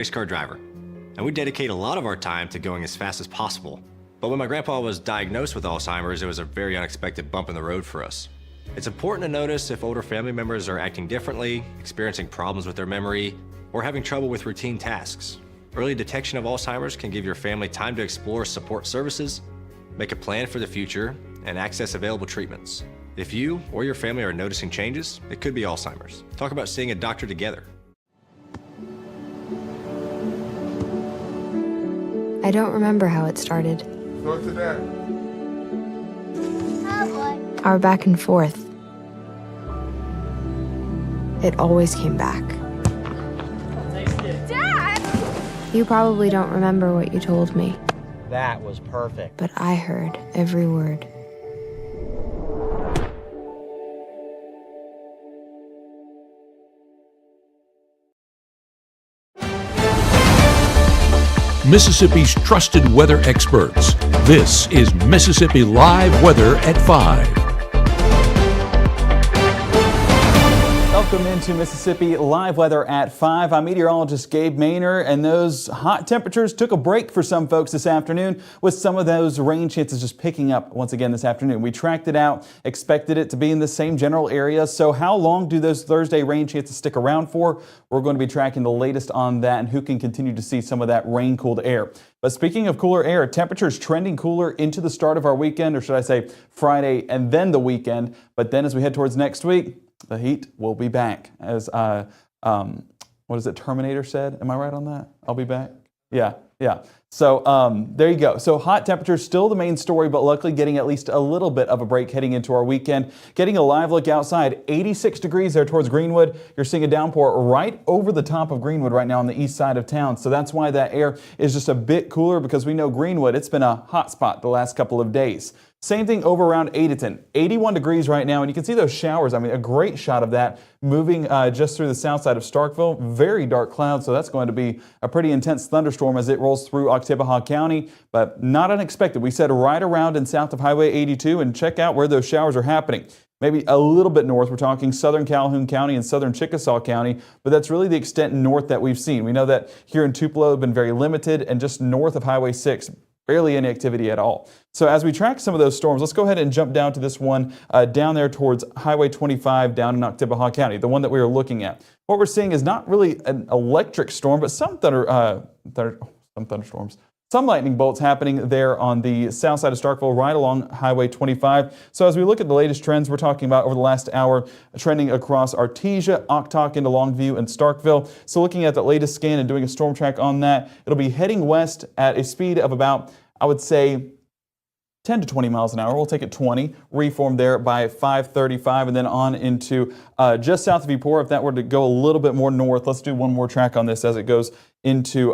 race car driver, and we dedicate a lot of our time to going as fast as possible. But when my grandpa was diagnosed with Alzheimer's, it was a very unexpected bump in the road for us. It's important to notice if older family members are acting differently, experiencing problems with their memory, or having trouble with routine tasks. Early detection of Alzheimer's can give your family time to explore support services, make a plan for the future, and access available treatments. If you or your family are noticing changes, it could be Alzheimer's. Talk about seeing a doctor together. I don't remember how it started. Go to that. Our back and forth. It always came back. Dad! You probably don't remember what you told me, That was perfect. but I heard every word. Mississippi's trusted weather experts. This is Mississippi Live Weather at 5. Welcome into Mississippi Live Weather at 5. I'm meteorologist Gabe Maynor, and those hot temperatures took a break for some folks this afternoon, with some of those rain chances just picking up once again this afternoon. We tracked it out, expected it to be in the same general area. So how long do those Thursday rain chances stick around for? We're going to be tracking the latest on that and who can continue to see some of that rain-cooled air. But speaking of cooler air, temperatures trending cooler into the start of our weekend, or should I say Friday and then the weekend. But then as we head towards next week, the heat will be back. As, what is it, Terminator said? Am I right on that? I'll be back? Yeah. So there you go. So hot temperatures still the main story, but luckily getting at least a little bit of a break heading into our weekend. Getting a live look outside, 86 degrees there towards Greenwood. You're seeing a downpour right over the top of Greenwood right now on the east side of town. So that's why that air is just a bit cooler, because we know Greenwood, it's been a hot spot the last couple of days. Same thing over around Adenton, 81 degrees right now, and you can see those showers. I mean, a great shot of that moving just through the south side of Starkville. Very dark clouds, so that's going to be a pretty intense thunderstorm as it rolls through Oktibbeha County, but not unexpected. We said right around and south of Highway 82, and check out where those showers are happening. Maybe a little bit north, we're talking southern Calhoun County and southern Chickasaw County, but that's really the extent north that we've seen. We know that here in Tupelo have been very limited, and just north of Highway 6, barely any activity at all. So as we track some of those storms, let's go ahead and jump down to this one down there towards Highway 25 down in Oktibbeha County, the one that we were looking at. What we're seeing is not really an electric storm, but some thunderstorms. Some lightning bolts happening there on the south side of Starkville, right along Highway 25. So as we look at the latest trends we're talking about over the last hour, trending across Artesia, Oktok into Longview and Starkville. So looking at the latest scan and doing a storm track on that, it'll be heading west at a speed of about, I would say, 10 to 20 miles an hour. We'll take it 20, reform there by 5:35, and then on into just south of Eupora. If that were to go a little bit more north, let's do one more track on this as it goes into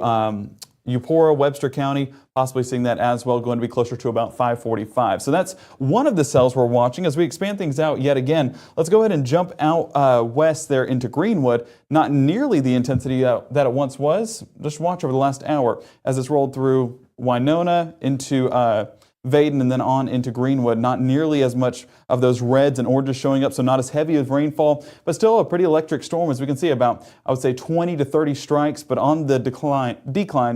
Eupora, Webster County, possibly seeing that as well, going to be closer to about 5:45. So that's one of the cells we're watching. As we expand things out yet again, let's go ahead and jump out west there into Greenwood. Not nearly the intensity that it once was. Just watch over the last hour as it's rolled through Winona into Vaden and then on into Greenwood. Not nearly as much of those reds and oranges showing up, so not as heavy as rainfall, but still a pretty electric storm. As we can see, about, I would say, 20 to 30 strikes, but on the decline,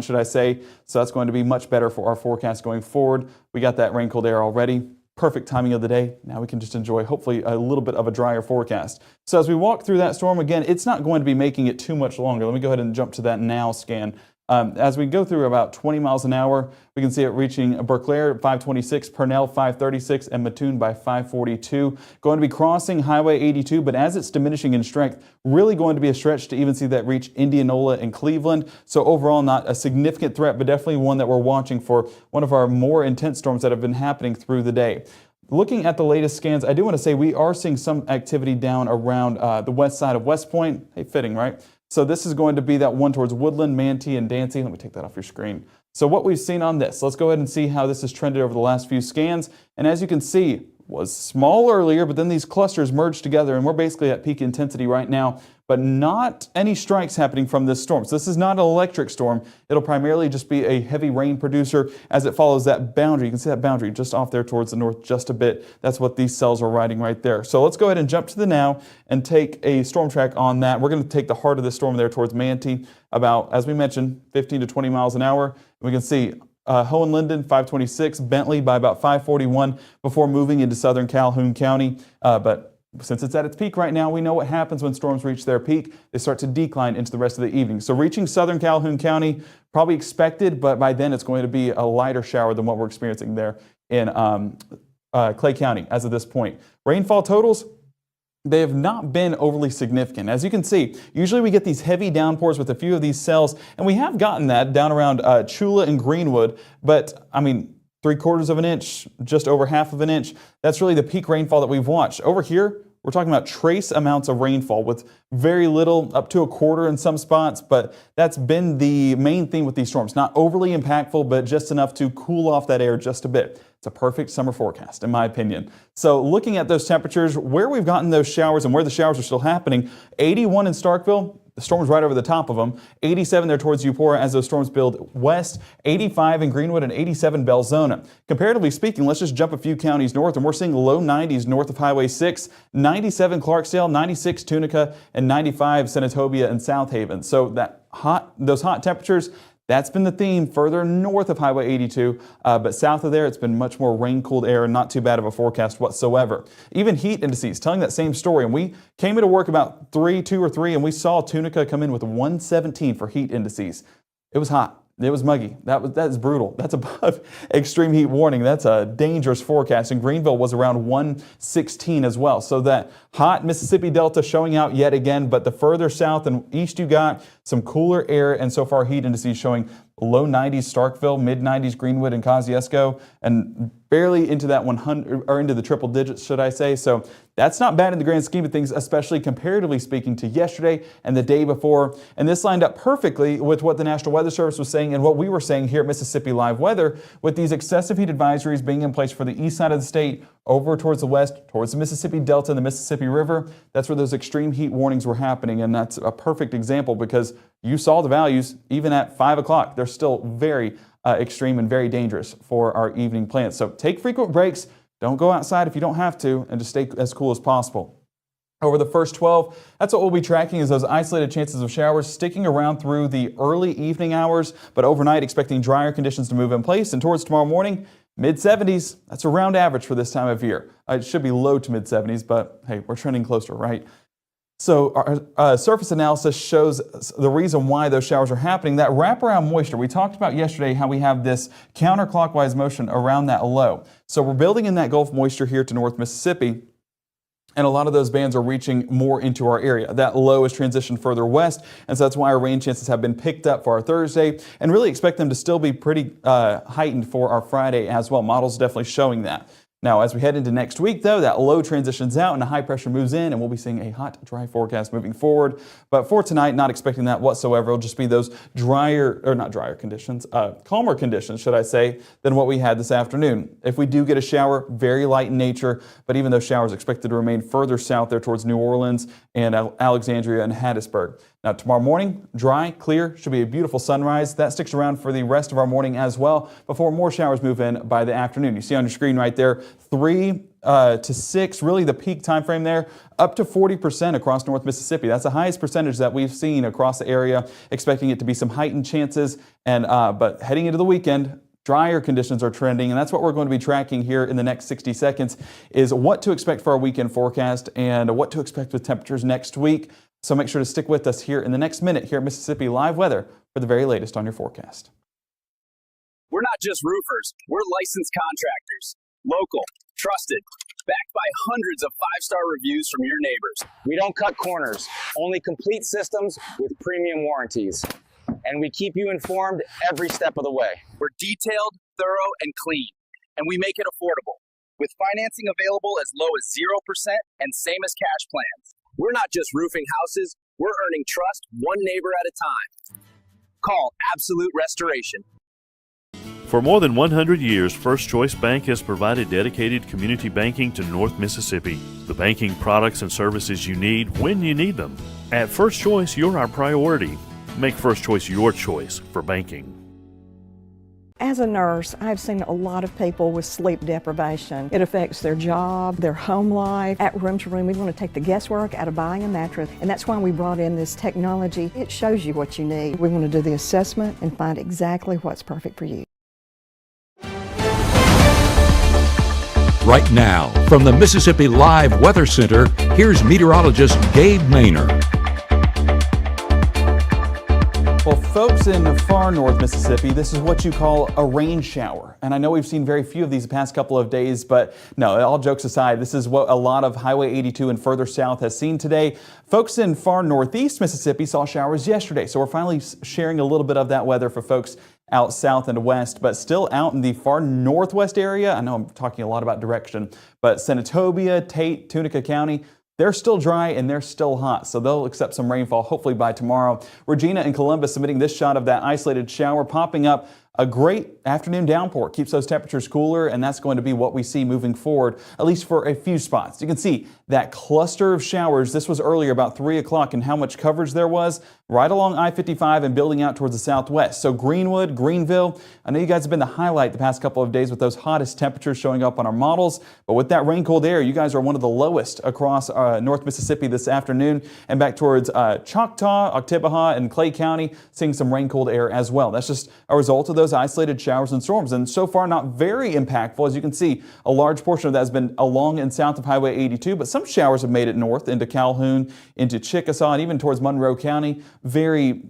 should I say. So that's going to be much better for our forecast going forward. We got that rain cold air already. Perfect timing of the day. Now we can just enjoy hopefully a little bit of a drier forecast. So as we walk through that storm again, it's not going to be making it too much longer. Let me go ahead and jump to that now scan. As we go through about 20 miles an hour, we can see it reaching Berklair at 526, Purnell 536, and Mattoon by 542. Going to be crossing Highway 82, but as it's diminishing in strength, really going to be a stretch to even see that reach Indianola and Cleveland. So overall, not a significant threat, but definitely one that we're watching for one of our more intense storms that have been happening through the day. Looking at the latest scans, I do want to say we are seeing some activity down around the west side of West Point. Hey, fitting, right? So this is going to be that one towards Woodland, Manatee, and Dancy. Let me take that off your screen. So what we've seen on this, let's go ahead and see how this has trended over the last few scans. And as you can see, was small earlier, but then these clusters merged together, and we're basically at peak intensity right now but not any strikes happening from this storm. So this is not an electric storm. It'll primarily just be a heavy rain producer as it follows that boundary. You can see that boundary just off there towards the north just a bit. That's what these cells are riding right there. So let's go ahead and jump to the now and take a storm track on that. We're going to take the heart of the storm there towards Manatee, about, as we mentioned, 15 to 20 miles an hour. We can see Hohenlinden 526, Bentley by about 541 before moving into southern Calhoun County. But since it's at its peak right now, we know what happens when storms reach their peak. They start to decline into the rest of the evening. So reaching southern Calhoun County, probably expected, but by then it's going to be a lighter shower than what we're experiencing there in Clay County as of this point. Rainfall totals, they have not been overly significant. As you can see, usually we get these heavy downpours with a few of these cells, and we have gotten that down around Chula and Greenwood, but I mean, 3/4 of an inch, just over half of an inch. That's really the peak rainfall that we've watched. Over here, we're talking about trace amounts of rainfall with very little, up to 1/4 in some spots, but that's been the main theme with these storms. Not overly impactful, but just enough to cool off that air just a bit. It's a perfect summer forecast, in my opinion. So looking at those temperatures, where we've gotten those showers and where the showers are still happening, 81 in Starkville, the storm's right over the top of them. 87 there towards Eupora as those storms build west. 85 in Greenwood and 87 Belzona. Comparatively speaking, let's just jump a few counties north, and we're seeing low 90s north of Highway 6, 97 Clarksdale, 96 Tunica, and 95 Senatobia and South Haven. So those hot temperatures, that's been the theme further north of Highway 82, but south of there, it's been much more rain-cooled air and not too bad of a forecast whatsoever. Even heat indices telling that same story, and we came into work about 2 or 3, and we saw Tunica come in with 117 for heat indices. It was hot. It was muggy. That is brutal. That's above extreme heat warning. That's a dangerous forecast. And Greenville was around 116 as well. So that hot Mississippi Delta showing out yet again. But the further south and east you got, some cooler air, and so far heat indices showing low 90s Starkville, mid 90s Greenwood and Kosciuszko, and barely into that 100 or into the triple digits, should I say. So that's not bad in the grand scheme of things, especially comparatively speaking to yesterday and the day before. And this lined up perfectly with what the National Weather Service was saying and what we were saying here at Mississippi Live Weather, with these excessive heat advisories being in place for the east side of the state, over towards the west, towards the Mississippi Delta and the Mississippi River. That's where those extreme heat warnings were happening. And that's a perfect example because you saw the values even at 5 o'clock. They're still very extreme and very dangerous for our evening plans. So take frequent breaks. Don't go outside if you don't have to, and just stay as cool as possible. Over the first 12, that's what we'll be tracking, is those isolated chances of showers sticking around through the early evening hours, but overnight expecting drier conditions to move in place. And towards tomorrow morning, mid-70s, that's around average for this time of year. It should be low to mid-70s, but hey, we're trending closer, right? So our surface analysis shows the reason why those showers are happening. That wraparound moisture, we talked about yesterday how we have this counterclockwise motion around that low. So we're building in that Gulf moisture here to North Mississippi, and a lot of those bands are reaching more into our area. That low is transitioned further west, and so that's why our rain chances have been picked up for our Thursday, and really expect them to still be pretty heightened for our Friday as well. Models definitely showing that. Now, as we head into next week, though, that low transitions out and the high pressure moves in, and we'll be seeing a hot, dry forecast moving forward. But for tonight, not expecting that whatsoever. It'll just be those calmer conditions, should I say, than what we had this afternoon. If we do get a shower, very light in nature, but even those showers expected to remain further south there towards New Orleans and Alexandria and Hattiesburg. Now, tomorrow morning, dry, clear, should be a beautiful sunrise. That sticks around for the rest of our morning as well before more showers move in by the afternoon. You see on your screen right there, 3 to 6, really the peak time frame there, up to 40% across North Mississippi. That's the highest percentage that we've seen across the area, expecting it to be some heightened chances. And but heading into the weekend, drier conditions are trending, and that's what we're going to be tracking here in the next 60 seconds, is what to expect for our weekend forecast and what to expect with temperatures next week. So make sure to stick with us here in the next minute here at Mississippi Live Weather for the very latest on your forecast. We're not just roofers, we're licensed contractors. Local, trusted, backed by hundreds of 5-star reviews from your neighbors. We don't cut corners, only complete systems with premium warranties. And we keep you informed every step of the way. We're detailed, thorough, and clean, and we make it affordable, with financing available as low as 0% and same as cash plans. We're not just roofing houses, we're earning trust one neighbor at a time. Call Absolute Restoration. For more than 100 years, First Choice Bank has provided dedicated community banking to North Mississippi. The banking products and services you need when you need them. At First Choice, you're our priority. Make First Choice your choice for banking. As a nurse, I've seen a lot of people with sleep deprivation. It affects their job, their home life. At Room to Room, we want to take the guesswork out of buying a mattress, and that's why we brought in this technology. It shows you what you need. We want to do the assessment and find exactly what's perfect for you. Right now, from the Mississippi Live Weather Center, here's meteorologist Gabe Maynard. Well, folks in far north Mississippi, this is what you call a rain shower. And I know we've seen very few of these the past couple of days, but no, all jokes aside, this is what a lot of Highway 82 and further south has seen today. Folks in far northeast Mississippi saw showers yesterday, so we're finally sharing a little bit of that weather for folks out south and west, but still out in the far northwest area. I know I'm talking a lot about direction, but Senatobia, Tate, Tunica County, they're still dry and they're still hot, so they'll accept some rainfall hopefully by tomorrow. Regina in Columbus submitting this shot of that isolated shower popping up. A great afternoon downpour keeps those temperatures cooler, and that's going to be what we see moving forward, at least for a few spots. You can see that cluster of showers. This was earlier about 3 o'clock, and how much coverage there was right along I-55 and building out towards the southwest. So Greenwood, Greenville, I know you guys have been the highlight the past couple of days with those hottest temperatures showing up on our models, but with that rain cold air, you guys are one of the lowest across North Mississippi this afternoon, and back towards Choctaw, Oktibbeha, and Clay County, seeing some rain cold air as well. That's just a result of those isolated showers and storms, and so far not very impactful. As you can see, a large portion of that has been along and south of Highway 82, but some showers have made it north into Calhoun, into Chickasaw, and even towards Monroe County. Very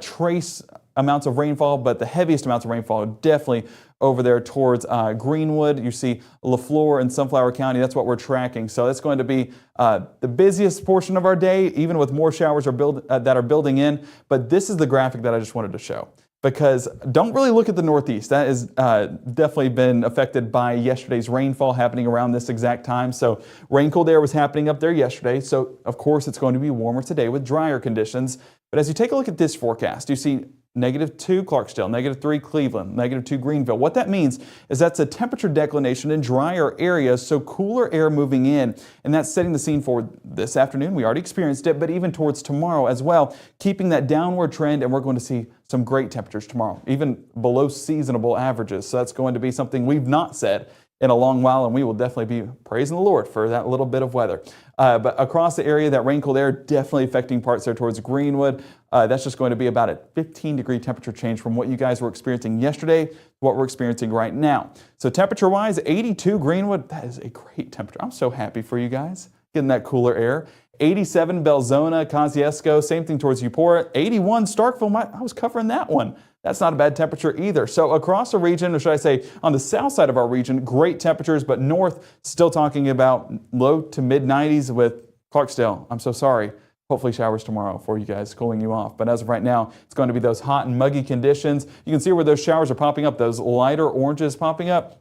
trace amounts of rainfall, but the heaviest amounts of rainfall are definitely over there towards Greenwood. You see LaFleur and Sunflower County. That's what we're tracking. So that's going to be the busiest portion of our day, even with more showers that are building in. But this is the graphic that I just wanted to show, because don't really look at the Northeast. That has definitely been affected by yesterday's rainfall happening around this exact time. So rain cold air was happening up there yesterday. So of course it's going to be warmer today with drier conditions. But as you take a look at this forecast, you see -2 Clarksdale, -3 Cleveland, -2 Greenville. What that means is that's a temperature declination in drier areas, so cooler air moving in, and that's setting the scene for this afternoon. We already experienced it, but even towards tomorrow as well, keeping that downward trend, and we're going to see some great temperatures tomorrow, even below seasonable averages. So that's going to be something we've not said in a long while, and we will definitely be praising the Lord for that little bit of weather. But across the area, that rain cold air definitely affecting parts there towards Greenwood. That's just going to be about a 15-degree temperature change from what you guys were experiencing yesterday to what we're experiencing right now. So temperature-wise, 82 Greenwood, that is a great temperature. I'm so happy for you guys getting that cooler air. 87 Belzona, Kosciuszko, same thing towards Eupora. 81 Starkville, I was covering that one. That's not a bad temperature either. So across the region, or should I say on the south side of our region, great temperatures, but north, still talking about low to mid 90s with Clarksdale. I'm so sorry. Hopefully showers tomorrow for you guys, cooling you off. But as of right now, it's going to be those hot and muggy conditions. You can see where those showers are popping up, those lighter oranges popping up.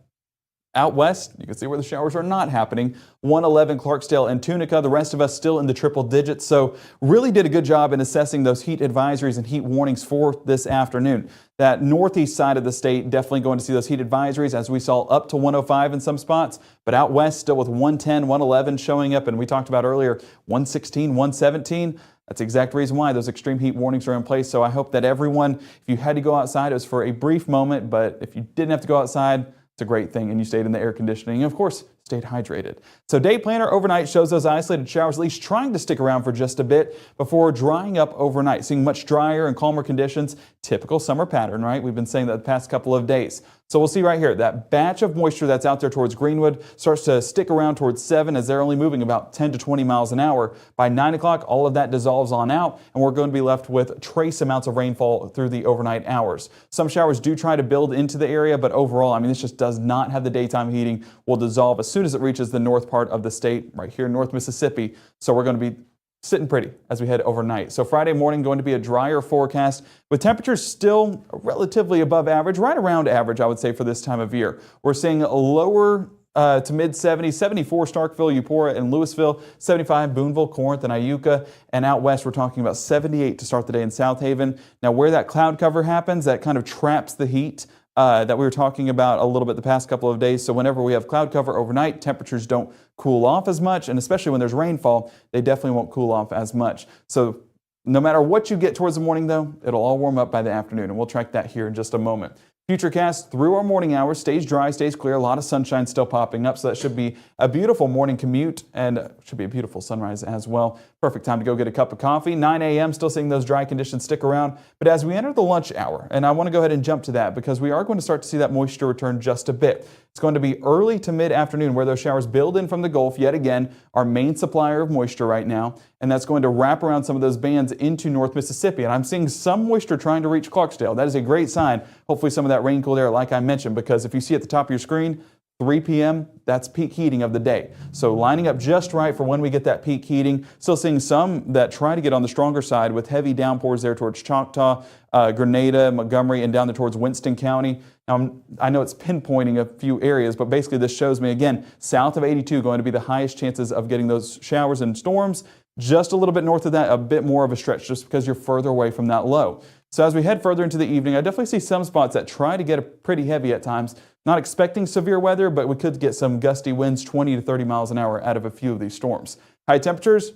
Out west, you can see where the showers are not happening. 111 Clarksdale and Tunica, the rest of us still in the triple digits. So really did a good job in assessing those heat advisories and heat warnings for this afternoon. That northeast side of the state, definitely going to see those heat advisories as we saw up to 105 in some spots, but out west still with 110, 111 showing up, and we talked about earlier 116, 117. That's the exact reason why those extreme heat warnings are in place. So I hope that everyone, if you had to go outside, it was for a brief moment, but if you didn't have to go outside, it's a great thing, and you stayed in the air conditioning, and of course, stayed hydrated. So day planner overnight shows those isolated showers at least trying to stick around for just a bit before drying up overnight, seeing much drier and calmer conditions. Typical summer pattern, right? We've been saying that the past couple of days. So we'll see right here, that batch of moisture that's out there towards Greenwood starts to stick around towards 7 as they're only moving about 10 to 20 miles an hour. By 9 o'clock, all of that dissolves on out, and we're going to be left with trace amounts of rainfall through the overnight hours. Some showers do try to build into the area, but overall, I mean, this just does not have the daytime heating. Will dissolve as soon as it reaches the north part of the state, right here in North Mississippi. So we're going to be sitting pretty as we head overnight. So Friday morning going to be a drier forecast with temperatures still relatively above average, right around average, I would say, for this time of year. We're seeing lower to mid 70s, 74 Starkville, Eupora, and Louisville, 75 Boonville, Corinth, and Iuka, and out west we're talking about 78 to start the day in South Haven. Now where that cloud cover happens, that kind of traps the heat that we were talking about a little bit the past couple of days. So whenever we have cloud cover overnight, temperatures don't cool off as much, and especially when there's rainfall, they definitely won't cool off as much. So No matter what you get towards the morning, though, it'll all warm up by the afternoon, and we'll track that here in just a moment. Futurecast through our morning hours stays dry, stays clear. A lot of sunshine still popping up, so that should be a beautiful morning commute and should be a beautiful sunrise as well. Perfect time to go get a cup of coffee. 9 a.m. still seeing those dry conditions stick around. But as we enter the lunch hour, and I want to go ahead and jump to that because we are going to start to see that moisture return just a bit. It's going to be early to mid-afternoon where those showers build in from the Gulf, yet again, our main supplier of moisture right now, and that's going to wrap around some of those bands into North Mississippi. And I'm seeing some moisture trying to reach Clarksdale. That is a great sign. Hopefully some of that rain cooled air, like I mentioned, because if you see at the top of your screen, 3 p.m., that's peak heating of the day. So lining up just right for when we get that peak heating. Still seeing some that try to get on the stronger side with heavy downpours there towards Choctaw, Grenada, Montgomery, and down there towards Winston County. Now, I know it's pinpointing a few areas, but basically this shows me, again, south of 82 going to be the highest chances of getting those showers and storms. Just a little bit north of that, a bit more of a stretch just because you're further away from that low. So as we head further into the evening, I definitely see some spots that try to get pretty heavy at times. Not expecting severe weather, but we could get some gusty winds, 20 to 30 miles an hour out of a few of these storms. High temperatures,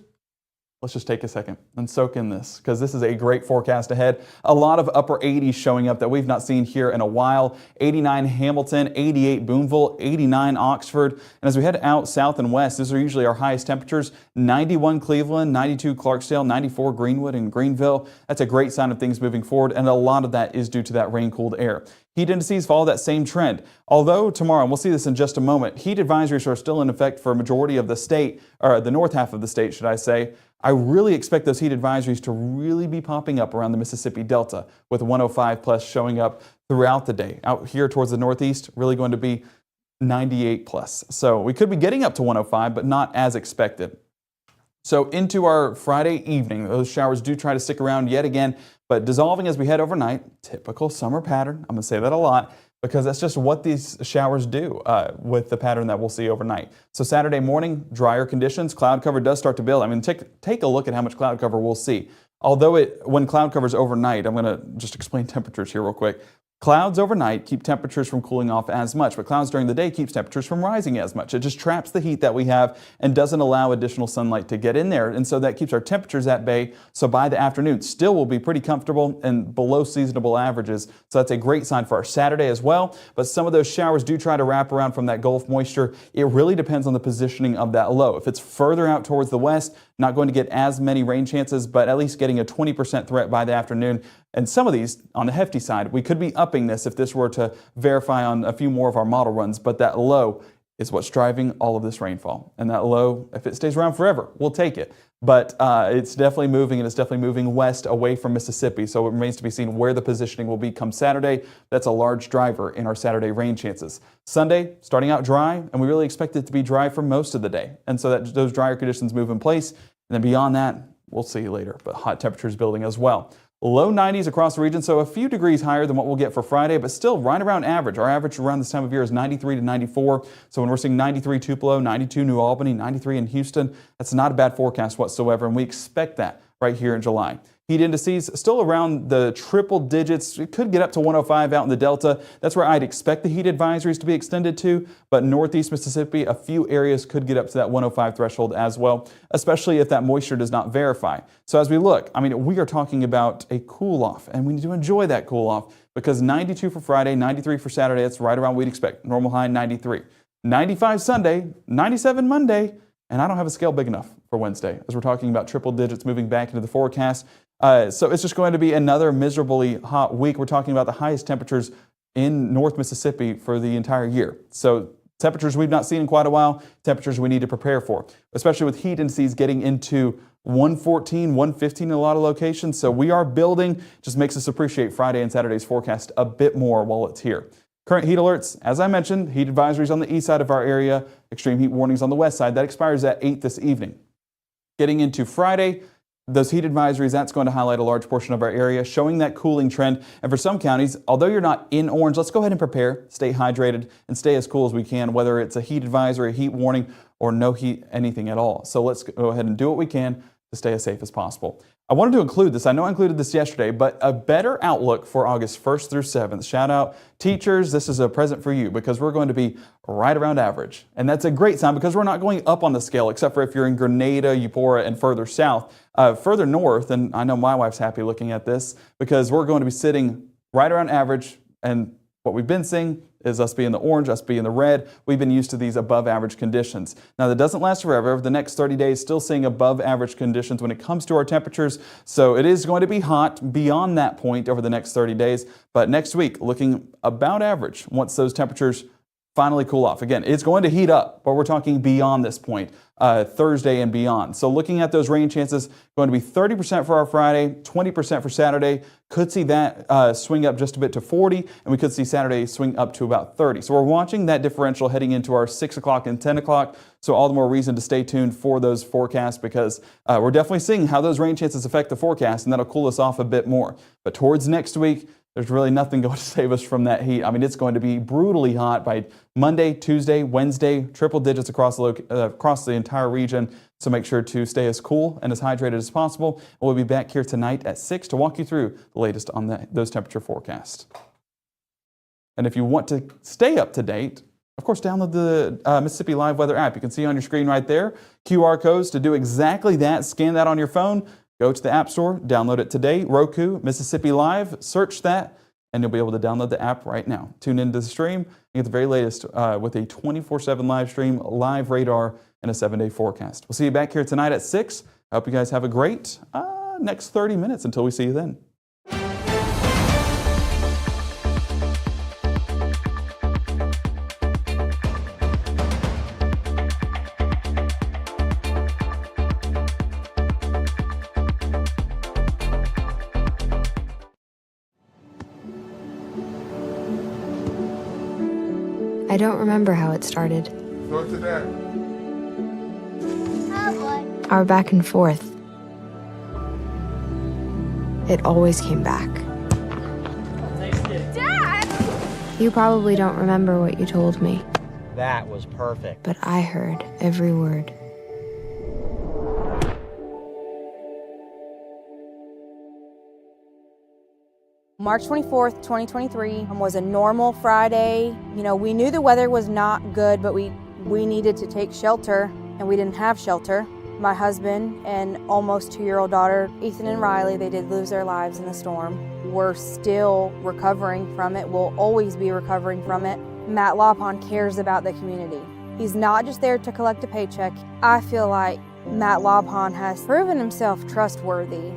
let's just take a second and soak in this because this is a great forecast ahead. A lot of upper 80s showing up that we've not seen here in a while. 89 Hamilton, 88 Boonville, 89 Oxford. And as we head out south and west, these are usually our highest temperatures. 91 Cleveland, 92 Clarksdale, 94 Greenwood and Greenville. That's a great sign of things moving forward, and a lot of that is due to that rain-cooled air. Heat indices follow that same trend. Although tomorrow, and we'll see this in just a moment, heat advisories are still in effect for a majority of the state, or the north half of the state, should I say. I really expect those heat advisories to really be popping up around the Mississippi Delta, with 105 plus showing up throughout the day. Out here towards the northeast, really going to be 98 plus. So we could be getting up to 105, but not as expected. So into our Friday evening, those showers do try to stick around yet again, but dissolving as we head overnight. Typical summer pattern. I'm going to say that a lot because that's just what these showers do with the pattern that we'll see overnight. So Saturday morning, drier conditions. Cloud cover does start to build. I mean, take a look at how much cloud cover we'll see. Although when cloud cover is overnight, I'm going to just explain temperatures here real quick. Clouds overnight keep temperatures from cooling off as much, but clouds during the day keeps temperatures from rising as much. It just traps the heat that we have and doesn't allow additional sunlight to get in there. And so that keeps our temperatures at bay. So by the afternoon, still will be pretty comfortable and below seasonable averages. So that's a great sign for our Saturday as well. But some of those showers do try to wrap around from that Gulf moisture. It really depends on the positioning of that low. If it's further out towards the west, not going to get as many rain chances, but at least getting a 20% threat by the afternoon. And some of these, on the hefty side, we could be upping this if this were to verify on a few more of our model runs, but that low is what's driving all of this rainfall. And that low, if it stays around forever, we'll take it. But it's definitely moving, and it's definitely moving west away from Mississippi, so it remains to be seen where the positioning will be come Saturday. That's a large driver in our Saturday rain chances. Sunday, starting out dry, and we really expect it to be dry for most of the day. And so that those drier conditions move in place, and then beyond that, we'll see later, but hot temperatures building as well. Low 90s across the region, so a few degrees higher than what we'll get for Friday, but still right around average. Our average around this time of year is 93 to 94. So when we're seeing 93 Tupelo, 92 New Albany, 93 in Houston, that's not a bad forecast whatsoever, and we expect that right here in July. Heat indices still around the triple digits. It could get up to 105 out in the Delta. That's where I'd expect the heat advisories to be extended to. But northeast Mississippi, a few areas could get up to that 105 threshold as well, especially if that moisture does not verify. So as we look, I mean, we are talking about a cool off, and we need to enjoy that cool off because 92 for Friday, 93 for Saturday. That's right around what we'd expect. Normal high 93. 95 Sunday, 97 Monday, and I don't have a scale big enough for Wednesday as we're talking about triple digits moving back into the forecast. So it's just going to be another miserably hot week. We're talking about the highest temperatures in North Mississippi for the entire year. So temperatures we've not seen in quite a while, temperatures we need to prepare for, especially with heat indices getting into 114, 115 in a lot of locations. So we are building, just makes us appreciate Friday and Saturday's forecast a bit more while it's here. Current heat alerts, as I mentioned, heat advisories on the east side of our area, extreme heat warnings on the west side. That expires at 8 this evening. Getting into Friday, those heat advisories, that's going to highlight a large portion of our area, showing that cooling trend. And for some counties, although you're not in orange, let's go ahead and prepare, stay hydrated, and stay as cool as we can, whether it's a heat advisory, a heat warning, or no heat, anything at all. So let's go ahead and do what we can to stay as safe as possible. I wanted to include this. I know I included this yesterday, but a better outlook for August 1st through 7th. Shout out teachers. This is a present for you because we're going to be right around average. And that's a great sign because we're not going up on the scale, except for if you're in Grenada, Eupora, and further south. Further north, and I know my wife's happy looking at this because we're going to be sitting right around average. And what we've been seeing is us being the orange, us being the red. We've been used to these above average conditions. Now that doesn't last forever. Over the next 30 days, still seeing above average conditions when it comes to our temperatures. So it is going to be hot beyond that point over the next 30 days. But next week, looking about average once those temperatures finally cool off. Again, it's going to heat up, but we're talking beyond this point, Thursday and beyond. So looking at those rain chances, going to be 30% for our Friday, 20% for Saturday. Could see that swing up just a bit to 40, and we could see Saturday swing up to about 30. So we're watching that differential heading into our 6 o'clock and 10 o'clock. So all the more reason to stay tuned for those forecasts because we're definitely seeing how those rain chances affect the forecast, and that'll cool us off a bit more. But towards next week, there's really nothing going to save us from that heat. I mean, it's going to be brutally hot by Monday, Tuesday, Wednesday, triple digits across the entire region. So make sure to stay as cool and as hydrated as possible. And we'll be back here tonight at 6 to walk you through the latest on those temperature forecasts. And if you want to stay up to date, of course, download the Mississippi Live Weather app. You can see on your screen right there, QR codes to do exactly that. Scan that on your phone. Go to the App Store, download it today, Roku, Mississippi Live, search that, and you'll be able to download the app right now. Tune into the stream and get the very latest with a 24/7 live stream, live radar, and a 7-day forecast. We'll see you back here tonight at 6. I hope you guys have a great next 30 minutes until we see you then. I don't remember how it started. Go to that. Our back and forth. It always came back. Dad! You probably don't remember what you told me, That was perfect. but I heard every word. March 24th, 2023 was a normal Friday. You know, we knew the weather was not good, but we needed to take shelter, and we didn't have shelter. My husband and almost 2-year-old daughter, Ethan and Riley, they did lose their lives in the storm. We're still recovering from it. We'll always be recovering from it. Matt Lawpon cares about the community. He's not just there to collect a paycheck. I feel like Matt Lawpon has proven himself trustworthy